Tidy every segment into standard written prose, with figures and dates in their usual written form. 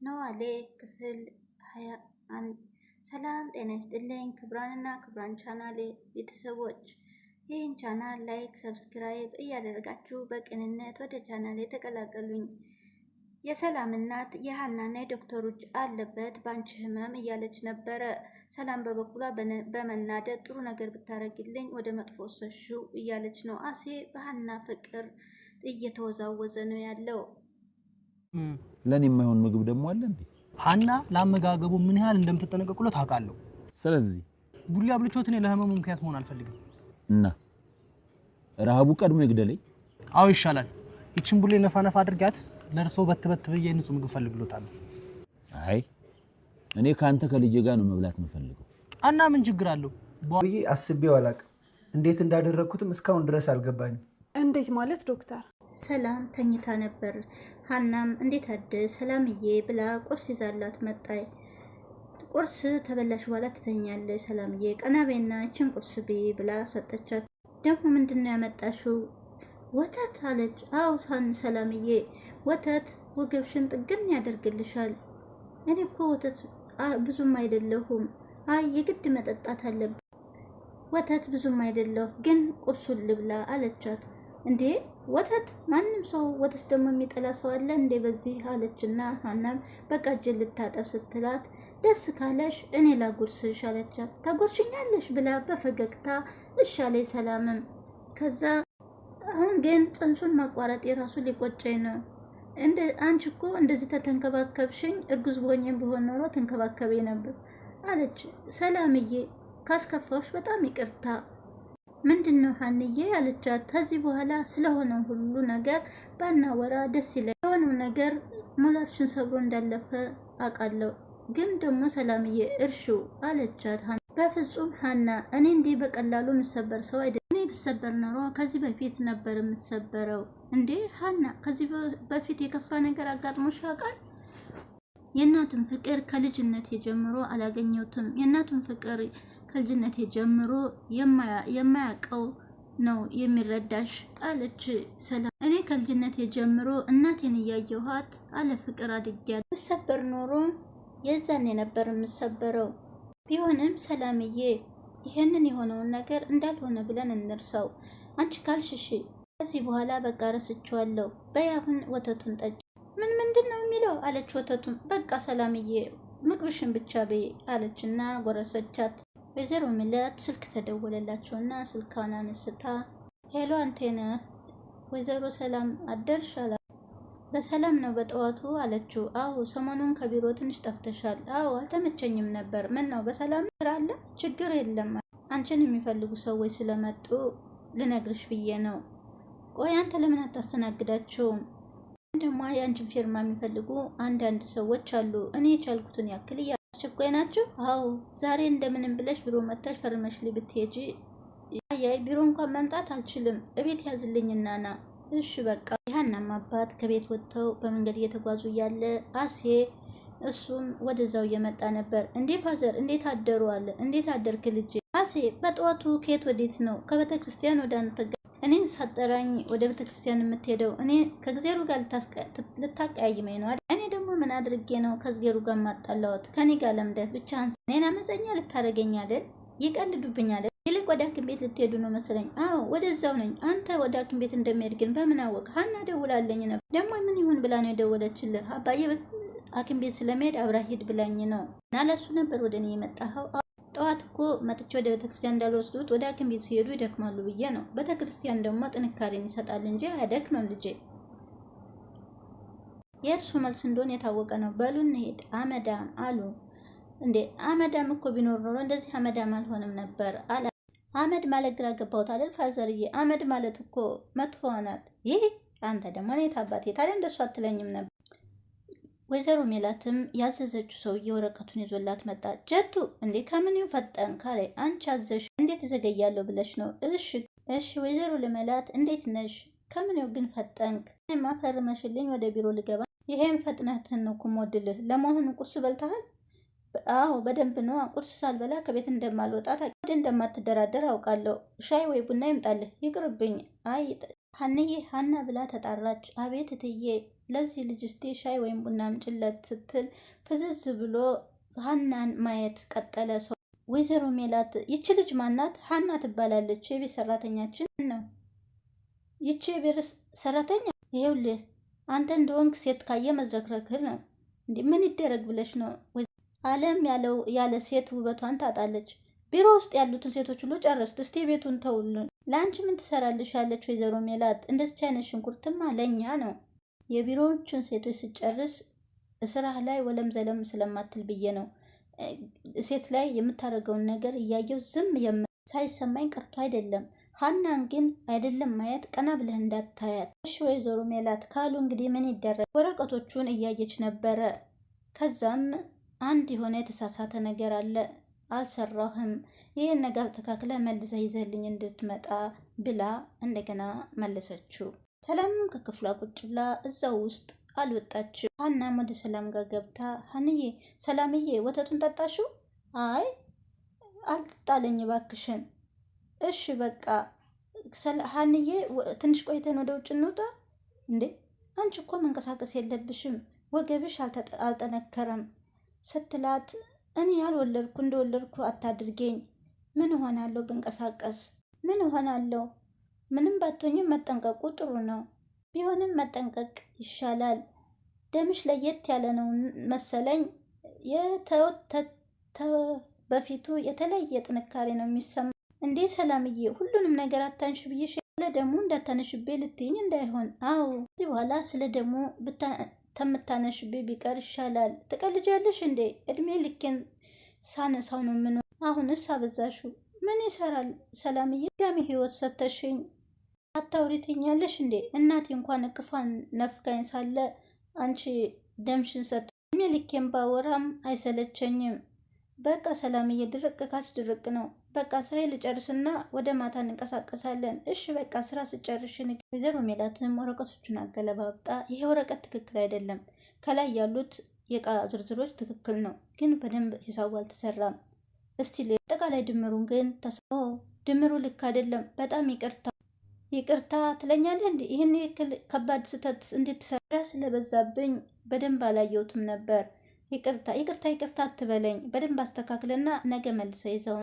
ኖላዊ ክፍል 21 ሰላም ጤና ይስጥልኝ ክብራንና ክብራን ቻናሌ ቤተሰቦች ይህን ቻናል ላይክ ሰብስክራይብ እያደረጋችሁ በቅንነት ወደ ቻናሌ ተቀላቀሉኝ። የሰላም እናት የሃናና የዶክተሮች አለበት ባንቺ ህመም እያለች ነበረ። ሰላም በበኩሏ በመናደድ ጥሩ ነገር ብታረግልኝ ወደ መጥፎ ወሰሽው እያለች ነው። አሴ በሃና ፍቅር እየተወዛወዘ ነው ያለው። ለኔ የማይሆን ምግብ ደግሞ አለ እንዴ? ሃና ለአመጋገቡ ምን ያህል እንደምትጠነቀቁለት አውቃለሁ። ስለዚህ ቡሊ አብልቾት እኔ ለህመሙ ምክንያት መሆን አልፈልግም እና ረሃቡ ቀድሞ ይግደለኝ። አዎ ይሻላል። ይችን ቡሊ ነፋነፋ አድርጋት ለርሶ በትበት ብዬ ንጹህ ምግብ ፈልግሎታል። አይ እኔ ካንተ ከልጄ ጋር ነው መብላት የምፈልገው። እና ምን ችግር አለው? ብዬ አስቤው አላውቅም። እንዴት እንዳደረኩትም እስካሁን ድረስ አልገባኝም። እንዴት ማለት ዶክተር? ሰላም ተኝታ ነበር። ሃናም እንዴት አደር ሰላምዬ ብላ ቁርስ ይዛላት መጣይ። ቁርስ ተበላሽ በኋላ ትተኛለች። ሰላምዬ ቀናቤና እችን ቁርስ ብይ ብላ ሰጠቻት። ደግሞ ምንድነው ያመጣሽው? ወተት አለች። አዎ ሰላምዬ ወተት ወገብሽን ጥግን ያደርግልሻል። እኔ እኮ ወተት ብዙም አይደለሁም። አይ የግድ መጠጣት አለብኝ። ወተት ብዙም አይደለሁ ግን ቁርሱን ልብላ አለቻት። እንዴ ወተት ማንም ሰው ወተት ደግሞ የሚጠላ ሰው አለ እንዴ በዚህ አለችና ሃናም በቃ እጄን ልታጠብ ስትላት ደስ ካለሽ እኔ ላጉርስሽ አለቻት። ታጎርሽኛለሽ ብላ በፈገግታ እሻለይ ሰላምም ከዛ አሁን ግን ጽንሱን ማቋረጥ የራሱ ሊቆጨኝ ነው። አንቺ እኮ እንደዚህ ተንከባከብሽኝ እርጉዝ ሆኜም ቢሆን ኖሮ ተንከባከበኝ ነበር አለች። ሰላምዬ ካስከፋሽ በጣም ይቅርታ። ምንድነው ሃንዬ አለቻት። ከዚህ በኋላ ስለሆነው ሁሉ ነገር ባናወራ ደስ ይላል። የሆነው ነገር ሞላርሽን ሰብሮ እንዳለፈ አውቃለሁ፣ ግን ደግሞ ሰላምዬ እርሹ አለቻት። በፍጹም ሃና እኔ እንዲህ በቀላሉ የምሰበር ሰው አይደለም። እኔ ብሰበር ኖሮ ከዚህ በፊት ነበር የምሰበረው። እንዴ ሃና ከዚህ በፊት የከፋ ነገር አጋጥሞሽ ያውቃል? የእናትን ፍቅር ከልጅነት ጀምሮ አላገኘሁትም። የእናቱን ፍቅር ከልጅነት ጀምሮ የማያውቀው ነው የሚረዳሽ አለች ሰላም። እኔ ከልጅነት ጀምሮ እናቴን እያየኋት አለ ፍቅር አድጌያለሁ። ብሰበር ኖሮ የዛኔ ነበር የምሰበረው። ቢሆንም ሰላምዬ ይሄንን የሆነውን ነገር እንዳልሆነ ብለን እንርሳው። አንቺ ካልሽሽ ከዚህ በኋላ በቃ ረስቼዋለሁ። በይ አሁን ወተቱን ጠጪ። ምንድን ነው የሚለው አለች። ወተቱን በቃ ሰላምዬ ምግብሽን ብቻ በይ አለችና ጎረሰቻት። ወይዘሮ ሚላት ስልክ ተደወለላቸውና ስልካን አንስታ ሄሎ አንቴና ወይዘሮ ሰላም አደርሽ አላ። በሰላም ነው በጠዋቱ አለችው። አዎ ሰሞኑን ከቢሮ ትንሽ ጠፍተሻል። አዎ አልተመቸኝም ነበር። ምን ነው በሰላም አለ? ችግር የለም አንቺን የሚፈልጉ ሰዎች ስለመጡ ልነግርሽ ብዬ ነው። ቆይ አንተ ለምን አታስተናግዳቸውም? ደግሞ የአንቺን ፊርማ የሚፈልጉ አንዳንድ ሰዎች አሉ። እኔ የቻልኩትን ያክል አስቸኳይ ናቸው። አዎ ዛሬ እንደምንም ብለሽ ቢሮ መታሽ ፈርመሽ ልብትሄጂ። አይ ቢሮ እንኳን መምጣት አልችልም፣ እቤት ያዝልኝና ና። እሺ በቃ። የሃናም አባት ከቤት ወጥተው በመንገድ እየተጓዙ እያለ አሴ እሱም ወደዛው እየመጣ ነበር። እንዴ ፋዘር እንዴት አደሩ አለ። እንዴት አደርክ ልጅ? አሴ በጠዋቱ ከየት ወዴት ነው? ከቤተ ክርስቲያን ወደ አንተ እኔን ሳጠራኝ ወደ ቤተ ክርስቲያን የምትሄደው? እኔ ከእግዜሩ ጋር ልታቀያይመኝ ነው? እኔ ደግሞ ምን አድርጌ ነው ከእግዜሩ ጋር ማጣላዎት? ከኔ ጋር ለምደህ ብቻህን እኔን አመፀኛ ልታደርገኝ አይደል? ይቀልዱብኝ አይደል? ይልቅ ወደ ሐኪም ቤት ልትሄዱ ነው መሰለኝ። አዎ ወደዛው ነኝ። አንተ ወደ ሐኪም ቤት እንደሚሄድ ግን በምን አወቅ? ሃና ደውላለኝ ነበር። ደግሞ ምን ይሁን ብላ ነው የደወለችልህ? አባዬ ሐኪም ቤት ስለመሄድ አብራ ሂድ ብላኝ ነው። እና ለሱ ነበር ወደ እኔ የመጣኸው? ጠዋት እኮ መጥቼ ወደ ቤተክርስቲያን እንዳልወስዱት ወደ ሐኪም ቤት ሲሄዱ ይደክማሉ ብዬ ነው። ቤተክርስቲያን ደግሞ ጥንካሬን ይሰጣል እንጂ አያደክምም ልጄ። የእርሱ መልስ እንደሆነ የታወቀ ነው። በሉ እንሄድ አመዳም አሉ። እንዴ አመዳም እኮ ቢኖር ኖሮ እንደዚህ አመዳም አልሆንም ነበር አላ። አመድ ማለት ግራ ገባሁት አይደል ፋዘርዬ? አመድ ማለት እኮ መጥፎ ናት። ይህ አንተ ደግሞ እኔ ታባቴ ታዲያ እንደሱ አትለኝም ነበር። ወይዘሮ ሜላትም ያዘዘችው ሰውዬ ወረቀቱን ይዞላት መጣ። ጀቱ እንዴ ከምን ፈጠን ካለ አንቺ አዘሽ እንዴት ዘገያለሁ ብለሽ ነው? እሺ ወይዘሮ ለሜላት እንዴት ነሽ? ከምን ግን ፈጠንክ? ማፈርመሽልኝ ወደ ቢሮ ልገባ። ይሄን ፈጥነትን ነው ኩሞድልህ። ለመሆኑ ቁርስ በልተሃል? አዎ በደንብ ነው። ቁርስ ሳልበላ ከቤት እንደማልወጣ ወደ እንደማትደራደር አውቃለሁ። ሻይ ወይ ቡና ይምጣልህ? ይቅርብኝ። አይ ሃንዬ ሃና ብላ ተጣራች። አቤት እትዬ ለዚህ ልጅ እስቲ ሻይ ወይም ቡና አምጪለት ስትል ፍዝዝ ብሎ ሀናን ማየት ቀጠለ። ሰው ወይዘሮ ሜላት ይቺ ልጅ ማናት? ሀና ትባላለች። የቤት ሰራተኛችን ነው። ይቺ የቤት ሰራተኛ ይሄውልህ፣ አንተ እንደወንክ ሴት ካየ መዝረክረክህ ነው እንዴ? ምን ይደረግ ብለሽ ነው? አለም ያለ ሴት ውበቷን ታጣለች። ቢሮ ውስጥ ያሉትን ሴቶች ሁሉ ጨረሱት። እስቲ ቤቱን ተውልን። ለአንቺ ምን ትሰራልሽ ያለች ወይዘሮ ሜላት፣ እንደዚህ አይነት ሽንኩርትማ ለኛ ነው። የቢሮዎቹን ሴቶች ስጨርስ ስራህ ላይ ወለም ዘለም ስለማትል ብዬ ነው። ሴት ላይ የምታደርገውን ነገር እያየው ዝም ሳይሰማኝ ቀርቶ አይደለም። ሀናን ግን አይደለም ማየት፣ ቀና ብለህ እንዳታያት እሺ ወይዘሮ ሜላት ካሉ እንግዲህ ምን ይደረግ። ወረቀቶቹን እያየች ነበረ። ከዛም አንድ የሆነ የተሳሳተ ነገር አለ፣ አልሰራህም፣ ይህን ነገር ተካክለ መልሰህ ይዘህልኝ እንድትመጣ ብላ እንደገና መለሰችው። ሰላምም ከክፍሏ ቁጭ ብላ እዛው ውስጥ አልወጣችም። ሀናም ወደ ሰላም ጋር ገብታ ሀንዬ፣ ሰላምዬ ወተቱን ጠጣሽው? አይ አልጣለኝ ባክሽን። እሺ በቃ ሀንዬ ትንሽ ቆይተን ወደ ውጭ እንውጣ። እንዴ አንቺ እኮ መንቀሳቀስ የለብሽም ወገብሽ አልጠነከረም ስትላት፣ እኔ ያልወለድኩ እንደወለድኩ አታድርጌኝ። ምን እሆናለሁ ብንቀሳቀስ? ምን እሆናለሁ? ምንም ባትሆኝም መጠንቀቁ ጥሩ ነው። ቢሆንም መጠንቀቅ ይሻላል። ደምሽ ለየት ያለ ነው መሰለኝ። በፊቱ የተለየ ጥንካሬ ነው የሚሰማ። እንዴ ሰላምዬ፣ ሁሉንም ነገር አታንሽ ብዬሽ ስለ ደሙ እንዳታነሽቤ ልትይኝ እንዳይሆን። አዎ እዚህ በኋላ ስለ ደሙ ተምታነሽቤ ቢቀር ይሻላል። ትቀልጃለሽ እንዴ? እድሜ ልኬን ሳነሳው ነው ምን? አሁንስ አበዛሹ። ምን ይሰራል ሰላምዬ፣ ጋሚ ህይወት ሰተሽኝ አታውሪትኛለሽ እንዴ? እናቴ እንኳን እቅፏን ነፍጋኝ ሳለ አንቺ ደምሽን ሰጥ። እድሜ ልኬን ባወራም አይሰለቸኝም። በቃ ሰላምዬ፣ ድርቅ ካልሽ ድርቅ ነው። በቃ ስራ ልጨርስና ወደ ማታ እንንቀሳቀሳለን። እሺ በቃ ስራ ስጨርሽ። ወይዘሮ ሜላትም ወረቀቶቹን አገለባብጣ፣ ይሄ ወረቀት ትክክል አይደለም፣ ከላይ ያሉት የእቃ ዝርዝሮች ትክክል ነው፣ ግን በደንብ ሂሳቡ አልተሰራም። እስቲ አጠቃላይ ድምሩን ግን ድምሩ ልክ አይደለም። በጣም ይቅርታ ትለኛለህ እንዴ? ይህን ያክል ከባድ ስህተት እንዴት ትሰራ? ስለበዛብኝ በደንብ አላየሁትም ነበር። ይቅርታ አትበለኝ። በደንብ አስተካክልና ነገ መልሰ ይዘው።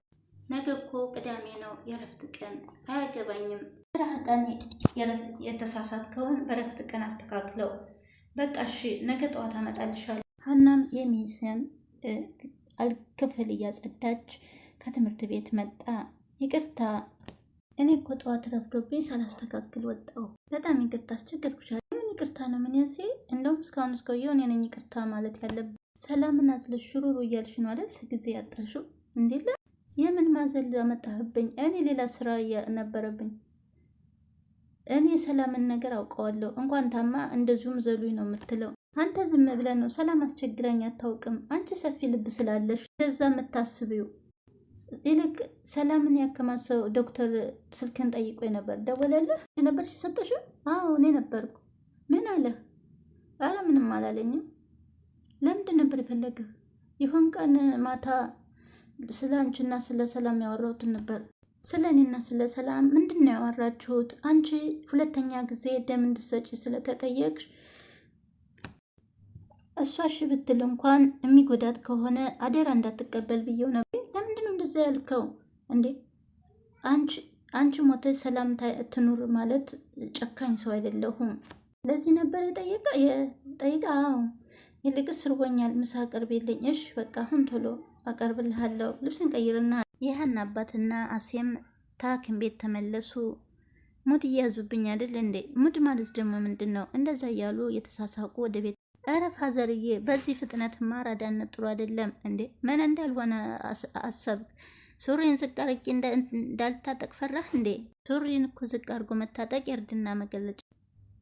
ነገ እኮ ቅዳሜ ነው፣ የረፍት ቀን። አያገባኝም። ስራ ቀን የተሳሳትከውን በረፍት ቀን አስተካክለው። በቃ እሺ፣ ነገ ጠዋት አመጣልሻለሁ። ሀናም የሚስን ክፍል እያጸዳች ከትምህርት ቤት መጣ። ይቅርታ፣ እኔ እኮ ጠዋት ረፍዶብኝ ሳላስተካክል ወጣሁ። በጣም ይቅርታ አስቸገርኩሻል። ምን ይቅርታ ነው? ምን ያዜ እንደውም እስካሁን እስከየው እኔ ነኝ ይቅርታ ማለት ያለብን። ሰላምን አዝለሽ ሽሩሩ እያልሽ ነው አይደል? ጊዜ ያጣሽው እንዴለ? የምን ማዘል አመጣህብኝ? እኔ ሌላ ስራ ነበረብኝ። እኔ ሰላምን ነገር አውቀዋለሁ። እንኳን ታማ እንደዚሁም ዘሉኝ ነው የምትለው። አንተ ዝም ብለህ ነው። ሰላም አስቸግረኝ አታውቅም። አንቺ ሰፊ ልብ ስላለሽ እንደዛ የምታስቢው። ይልቅ ሰላምን ያከማሰው ዶክተር ስልክን ጠይቆ ነበር። ደወለልህ? ነበርሽ የሰጠሽው? አዎ እኔ ነበርኩ። ምን አለህ? አረ ምንም አላለኝም። ለምንድን ነበር የፈለግህ? ይሆን ቀን ማታ ስለ አንቺና ስለ ሰላም ያወራሁትን ነበር። ስለ እኔና ስለ ሰላም ምንድን ነው ያወራችሁት? አንቺ ሁለተኛ ጊዜ ደም እንድሰጪ ስለተጠየቅሽ እሷ እሺ ብትል እንኳን የሚጎዳት ከሆነ አደራ እንዳትቀበል ብዬው ነበር። ለምንድን ነው እንደዛ ያልከው እንዴ? አንቺ ሞተ ሰላም ትኑር ማለት ጨካኝ ሰው አይደለሁም። ለዚህ ነበር የጠይቃ። አዎ ይልቅስ ርቦኛል፣ ምሳ አቅርቤልኝ። እሺ በቃ አሁን ቶሎ አቀርብልሃለሁ። ልብስን ቀይርና። የሀና አባትና አሴም ታክም ቤት ተመለሱ። ሙድ እያያዙብኝ አይደል እንዴ? ሙድ ማለት ደግሞ ምንድን ነው? እንደዛ እያሉ የተሳሳቁ ወደ ቤት። ኧረ ፋዘርዬ፣ በዚህ ፍጥነት ማራዳነት ጥሩ አይደለም እንዴ? ምን እንዳልሆነ አሰብክ? ሱሪን ዝቅ አርጌ እንዳልታጠቅ ፈራህ እንዴ? ሱሪን እኮ ዝቅ አርጎ መታጠቅ የእርድና መገለጫ።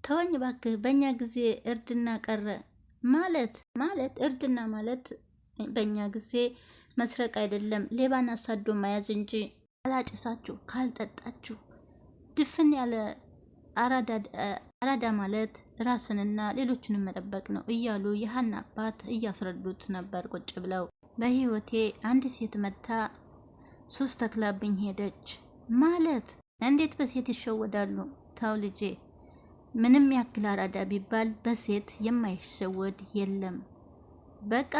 ተወኝ ባክህ። በእኛ ጊዜ እርድና ቀረ ማለት እርድና ማለት በእኛ ጊዜ መስረቅ አይደለም፣ ሌባን አሳዶ መያዝ እንጂ። ካላጨሳችሁ ካልጠጣችሁ ድፍን ያለ አራዳ ማለት ራስንና ሌሎችንም መጠበቅ ነው እያሉ የሀና አባት እያስረዱት ነበር ቁጭ ብለው። በህይወቴ አንድ ሴት መታ ሱስ ተክላብኝ ሄደች ማለት። እንዴት በሴት ይሸወዳሉ? ታው ልጄ፣ ምንም ያክል አራዳ ቢባል በሴት የማይሸወድ የለም። በቃ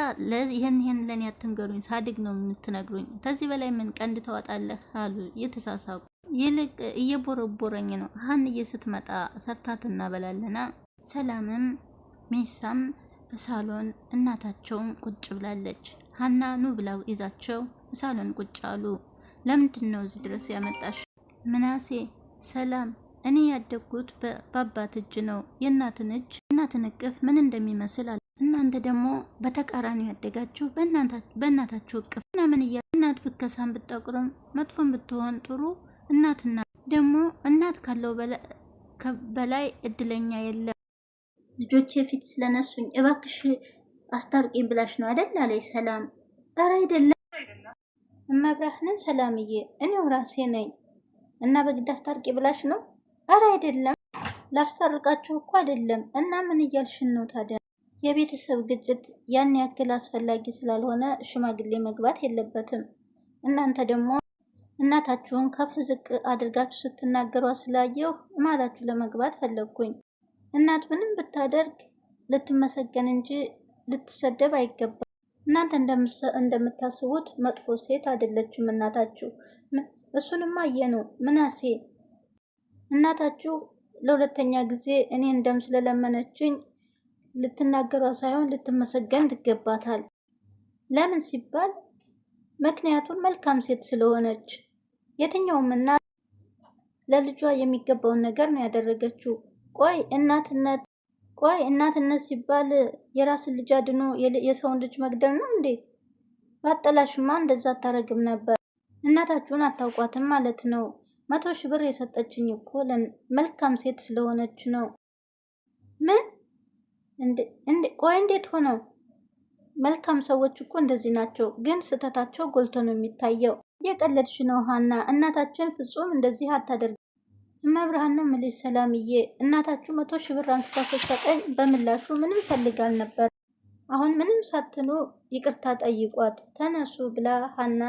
ይህን ለኔ አትንገሩኝ፣ ሳድግ ነው የምትነግሩኝ። ከዚህ በላይ ምን ቀንድ ታወጣለህ አሉ እየተሳሳቁ። ይልቅ እየቦረቦረኝ ነው። ሀንዬ ስትመጣ ሰርታት እናበላለና። ሰላምም ሜሳም ሳሎን እናታቸውም ቁጭ ብላለች። ሀና ኑ ብላ ይዛቸው ሳሎን ቁጭ አሉ። ለምንድን ነው እዚህ ድረስ ያመጣሽ? ምናሴ ሰላም፣ እኔ ያደግኩት በአባት እጅ ነው። የእናትን እጅ እናትን እቅፍ ምን እንደሚመስል አለ። እናንተ ደግሞ በተቃራኒው ያደጋችሁ በእናታችሁ እቅፍ እና ምን እያ እናት ብከሳም ብጠቁርም መጥፎም ብትሆን ጥሩ እናትና ደግሞ እናት ካለው በላይ እድለኛ የለም። ልጆቼ ፊት ስለነሱኝ እባክሽ አስታርቂ ብላሽ ነው አይደል አለኝ ሰላም። ኧረ አይደለም እመብርሃንን ሰላምዬ፣ እኔው ራሴ ነኝ እና በግድ አስታርቂ ብላሽ ነው? ኧረ አይደለም ላስታርቃችሁ እኮ አይደለም። እና ምን እያልሽን ነው ታዲያ? የቤተሰብ ግጭት ያን ያክል አስፈላጊ ስላልሆነ ሽማግሌ መግባት የለበትም። እናንተ ደግሞ እናታችሁን ከፍ ዝቅ አድርጋችሁ ስትናገሯ ስላየሁ ማላችሁ ለመግባት ፈለግኩኝ። እናት ምንም ብታደርግ ልትመሰገን እንጂ ልትሰደብ አይገባም። እናንተ እንደምታስቡት መጥፎ ሴት አይደለችም እናታችሁ። እሱንማ አየኑ ምናሴ። እናታችሁ ለሁለተኛ ጊዜ እኔ እንደም ስለለመነችኝ ልትናገሯ ሳይሆን ልትመሰገን ትገባታል። ለምን ሲባል ምክንያቱም መልካም ሴት ስለሆነች። የትኛውም እናት ለልጇ የሚገባውን ነገር ነው ያደረገችው። ቆይ እናትነት ሲባል የራስን ልጅ አድኖ የሰውን ልጅ መግደል ነው እንዴ? ባጠላሽማ እንደዛ አታረግም ነበር። እናታችሁን አታውቋትም ማለት ነው። 100,000 ብር የሰጠችኝ እኮ መልካም ሴት ስለሆነች ነው። ምን? ቆይ እንዴት ሆነው? መልካም ሰዎች እኮ እንደዚህ ናቸው፣ ግን ስህተታቸው ጎልቶ ነው የሚታየው። እየቀለድሽ ነው ሀና። እናታችን ፍጹም እንደዚህ አታደርግ። እመብርሃን ነው የምልሽ ሰላምዬ። እናታችሁ 100,000 ብር አንስታ ስትሰጠኝ በምላሹ ምንም ፈልጋል ነበር። አሁን ምንም ሳትሉ ይቅርታ ጠይቋት ተነሱ ብላ ሀና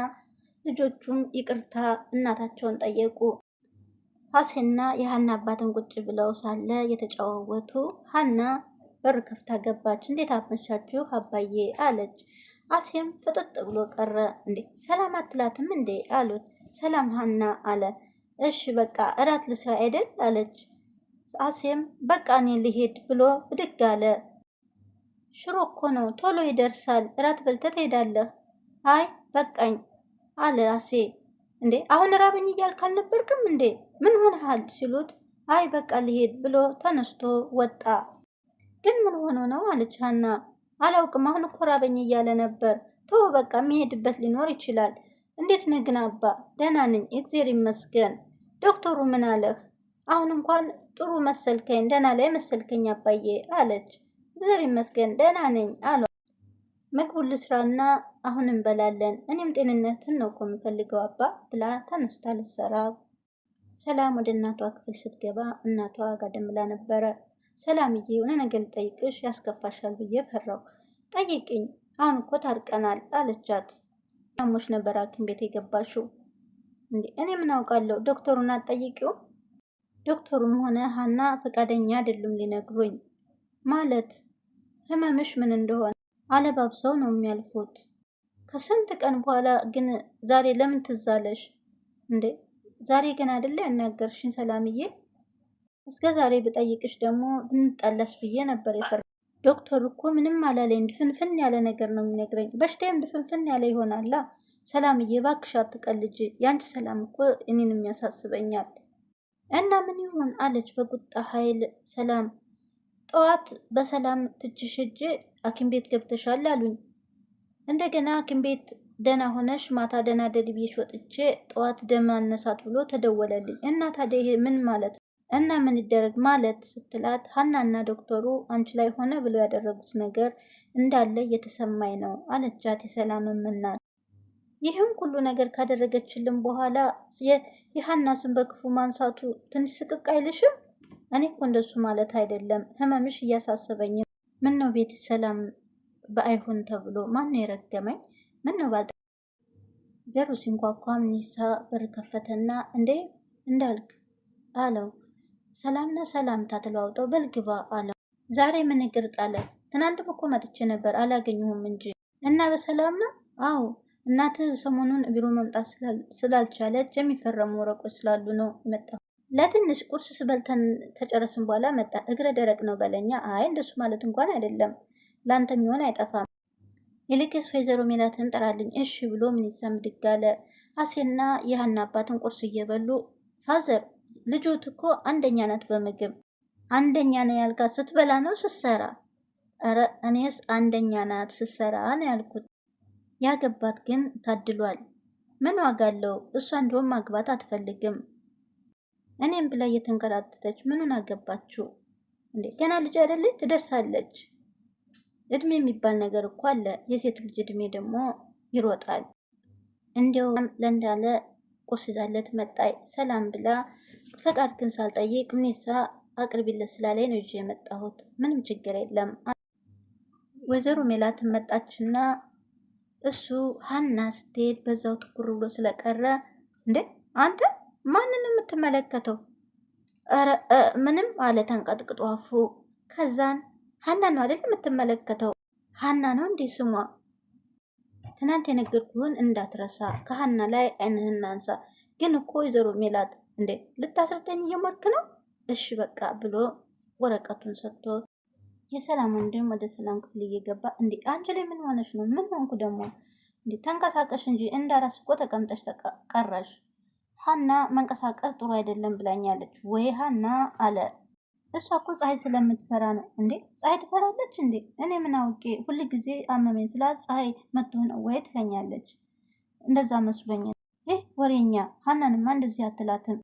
ልጆቹም ይቅርታ እናታቸውን ጠየቁ። ሀሴና የሀና አባትን ቁጭ ብለው ሳለ የተጫዋወቱ ሀና በር ከፍታ ገባች። እንዴት አመሻችሁ አባዬ አለች። አሴም ፍጥጥ ብሎ ቀረ። እንዴ ሰላም አትላትም እንዴ አሉት። ሰላም ሀና አለ። እሺ በቃ እራት ልስራ አይደል አለች። አሴም በቃ እኔ ልሄድ ብሎ ብድግ አለ። ሽሮ እኮ ነው ቶሎ ይደርሳል፣ እራት በልተህ ትሄዳለህ። አይ በቃኝ አለ አሴ። እንዴ አሁን ራበኝ እያልክ አልነበርክም እንዴ? ምን ሆነሃል ሲሉት አይ በቃ ልሄድ ብሎ ተነስቶ ወጣ። ግን ምን ሆኖ ነው አለች ሀና። አላውቅም አሁን እኮ ራበኝ እያለ ነበር። ተው በቃ የሚሄድበት ሊኖር ይችላል። እንዴት ነህ ግን አባ? ደህና ነኝ እግዜር ይመስገን። ዶክተሩ ምን አለህ? አሁን እንኳን ጥሩ መሰልከኝ፣ ደህና ላይ መሰልከኝ አባዬ አለች። እግዜር ይመስገን ደህና ነኝ አሏ። ምግቡን ልስራና አሁን እንበላለን። እኔም ጤንነትን ነው እኮ የምፈልገው አባ ብላ ተነስታ ልትሰራ ሰላም ወደ እናቷ ክፍል ስትገባ እናቷ ጋደም ብላ ነበረ። ሰላምዬ የሆነ ነገር ልጠይቅሽ ያስከፋሻል ብዬ ፈራው። ጠይቅኝ፣ አሁን እኮ ታርቀናል አለቻት። አሞሽ ነበር ሐኪም ቤት የገባሽው እንዴ? እኔ ምን አውቃለሁ? ዶክተሩን አትጠይቂው? ዶክተሩም ሆነ ሀና ፈቃደኛ አይደሉም ሊነግሩኝ። ማለት ህመምሽ ምን እንደሆነ አለባብሰው ነው የሚያልፉት። ከስንት ቀን በኋላ ግን ዛሬ ለምን ትዛለሽ እንዴ? ዛሬ ግን አይደለ ያናገርሽኝ ሰላምዬ? እስከ ዛሬ ብጠይቅሽ ደግሞ ብንጣላሽ ብዬ ነበር የፈራ። ዶክተር እኮ ምንም አላለኝ፣ ድፍንፍን ያለ ነገር ነው የሚነግረኝ። በሽታዬም ድፍንፍን ያለ ይሆናላ። ሰላምዬ እባክሽ አትቀልጂ፣ ያንቺ ሰላም እኮ እኔንም ያሳስበኛል። እና ምን ይሆን አለች በቁጣ ኃይል ሰላም። ጠዋት በሰላም ትችሽ ሂጄ ሐኪም ቤት ገብተሻል አሉኝ። እንደገና ሐኪም ቤት ደህና ሆነሽ ማታ ደህና ደልብዬሽ ወጥቼ ጠዋት ደም አነሳት ብሎ ተደወለልኝ። እና ታዲያ ይሄ ምን ማለት ነው? እና ምን ይደረግ ማለት ስትላት ሀናና ዶክተሩ አንቺ ላይ ሆነ ብለው ያደረጉት ነገር እንዳለ እየተሰማኝ ነው አለቻት። የሰላምም እናት ይህም ሁሉ ነገር ካደረገችልን በኋላ የሀና ስም በክፉ ማንሳቱ ትንሽ ስቅቅ አይልሽም? እኔ እኮ እንደሱ ማለት አይደለም፣ ህመምሽ እያሳሰበኝ። ምን ነው ቤት ሰላም በአይሁን ተብሎ ማን ነው የረገመኝ? ምን ነው ባል በሩ ሲንኳኳ ሚኒሳ በር ከፈተና እንዴ እንዳልክ አለው። ሰላምና ሰላምታ ተለዋውጠው በልግባ አለ። ዛሬ ምን እግር ጣለ? ትናንትም እኮ መጥቼ ነበር አላገኘሁም እንጂ እና በሰላም ነው? አዎ እናትህ ሰሞኑን ቢሮ መምጣት ስላልቻለች የሚፈረሙ ወረቆች ስላሉ ነው መጣ። ለትንሽ ቁርስ ስበልተን ተጨረስን በኋላ መጣ። እግረ ደረቅ ነው በለኛ። አይ እንደሱ ማለት እንኳን አይደለም፣ ለአንተ የሚሆን አይጠፋም። ይልቅስ ወይዘሮ ሜላትን ጥራልኝ። እሺ ብሎ ምንይዛ ብድግ አለ። አሴና የሀና አባትን ቁርስ እየበሉ ፋዘር ልጆት እኮ አንደኛ ናት በምግብ። አንደኛ ነው ያልካት ስትበላ ነው ስትሰራ? ኧረ እኔስ አንደኛ ናት ስትሰራ ነው ያልኩት። ያገባት ግን ታድሏል። ምን ዋጋ አለው? እሷ እንደውም ማግባት አትፈልግም። እኔም ብላ እየተንከራተተች ምኑን አገባችው እንዴ? ገና ልጅ አይደለች? ትደርሳለች። እድሜ የሚባል ነገር እኮ አለ። የሴት ልጅ እድሜ ደግሞ ይሮጣል። እንዲያውም ለእንዳለ ቁርስ ይዛለት መጣይ። ሰላም ብላ ፈቃድ ግን ሳልጠይቅ ምኔሳ አቅርቢለት ስላለኝ ነው ይዤ የመጣሁት። ምንም ችግር የለም። ወይዘሮ ሜላትን መጣችና እሱ ሀና ስትሄድ በዛው ትኩር ብሎ ስለቀረ እንዴ አንተ ማንን የምትመለከተው? ኧረ ምንም አለ ተንቀጥቅጦ አፉ። ከዛን ሀና ነው አይደል የምትመለከተው? ሀና ነው እንዴ ስሟ? ትናንት የነገርኩህን እንዳትረሳ። ከሀና ላይ አይንህን አንሳ። ግን እኮ ወይዘሮ ሜላት እንዴ ልታስረዳኝ እየሞከርክ ነው? እሺ በቃ ብሎ ወረቀቱን ሰጥቶ የሰላም ወንድም ወደ ሰላም ክፍል እየገባ እንዴ አንቺ ላይ ምን ሆነሽ ነው? ምን ሆንኩ ደግሞ? እንዴ ተንቀሳቀሽ እንጂ እንዳራስ እኮ ተቀምጠሽ ቀረሽ። ሀና መንቀሳቀስ ጥሩ አይደለም ብላኛለች። ወይ ሀና አለ። እሷ እኮ ፀሐይ ስለምትፈራ ነው። እንዴ ፀሐይ ትፈራለች እንዴ? እኔ ምን አውቄ? ሁል ጊዜ አመመኝ ስላት ፀሐይ መጥቶ ነው ወይ ትለኛለች። እንደዛ መስሎኝ። ይህ ወሬኛ ሀናንማ እንደዚህ አትላትም።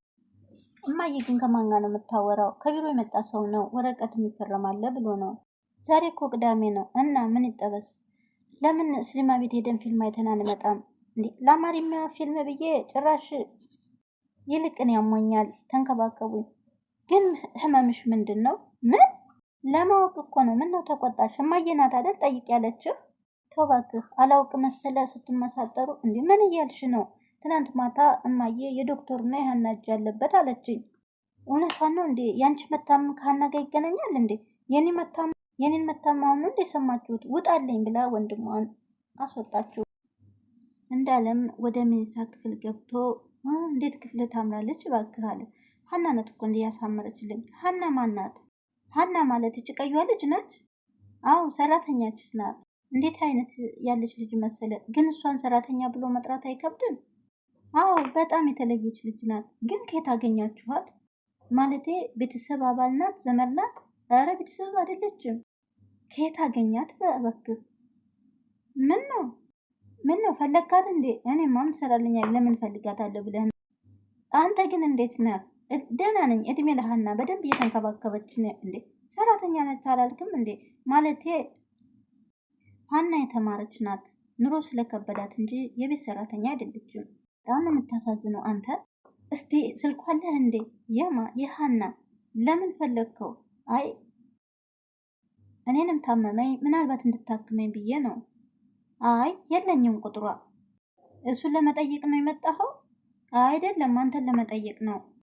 እማዬ ግን ከማን ጋር ነው የምታወራው? ከቢሮ የመጣ ሰው ነው ወረቀት የሚፈረማለ ብሎ ነው። ዛሬ እኮ ቅዳሜ ነው እና ምን ይጠበስ? ለምን ሲኒማ ቤት ሄደን ፊልም አይተን አንመጣም? እንዴ ለአማርኛ ፊልም ብዬ ጭራሽ ይልቅን ያሞኛል፣ ተንከባከቡኝ። ግን ህመምሽ ምንድን ነው? ምን ለማወቅ እኮ ነው። ምን ነው ተቆጣሽ? እማዬ ናት አይደል ጠይቅ ያለችህ? ተው እባክህ አላውቅ መሰለ ስትመሳጠሩ። እንዴ ምን እያልሽ ነው? ትናንት ማታ እማዬ የዶክተሩና የሀና እጅ ያለበት አለችኝ። እውነቷን ነው እንዴ? ያንቺ መታመም ከሀና ጋር ይገናኛል እንዴ? የኔን መታመም ነው እንዴ ሰማችሁት? ውጣልኝ ብላ ወንድሟን አስወጣችሁ። እንዳለም ወደ ሚኒሳ ክፍል ገብቶ እንዴት ክፍል ታምራለች እባክህ አለ። ሀና ናት እኮ እንዲህ ያሳመረችልኝ። ሀና ማናት? ሀና ማለት እች ቀይዋ ልጅ ናት? አዎ ሰራተኛች ናት። እንዴት አይነት ያለች ልጅ መሰለ። ግን እሷን ሰራተኛ ብሎ መጥራት አይከብድም? አዎ በጣም የተለየች ልጅ ናት። ግን ከየት አገኛችኋት? ማለቴ ቤተሰብ አባል ናት? ዘመድ ናት? ኧረ ቤተሰብ አይደለችም። ከየት አገኛት እባክህ? ምን ነው ፈለግካት እንዴ? እኔማ ምን ትሰራልኛል? ለምን ፈልጋታለሁ ብለህ ነው? አንተ ግን እንዴት ነህ? ደህና ነኝ። እድሜ ለሀና በደንብ እየተንከባከበች እንዴ። ሰራተኛ ነች አላልክም እንዴ? ማለቴ ሀና የተማረች ናት። ኑሮ ስለከበዳት እንጂ የቤት ሰራተኛ አይደለችም። በጣም የምታሳዝነው አንተ። እስቲ ስልኳለህ እንዴ? የሀና ለምን ፈለግከው? አይ እኔንም ታመመኝ፣ ምናልባት እንድታክመኝ ብዬ ነው። አይ የለኝም ቁጥሯ። እሱን ለመጠየቅ ነው የመጣኸው? አይደለም አንተን ለመጠየቅ ነው።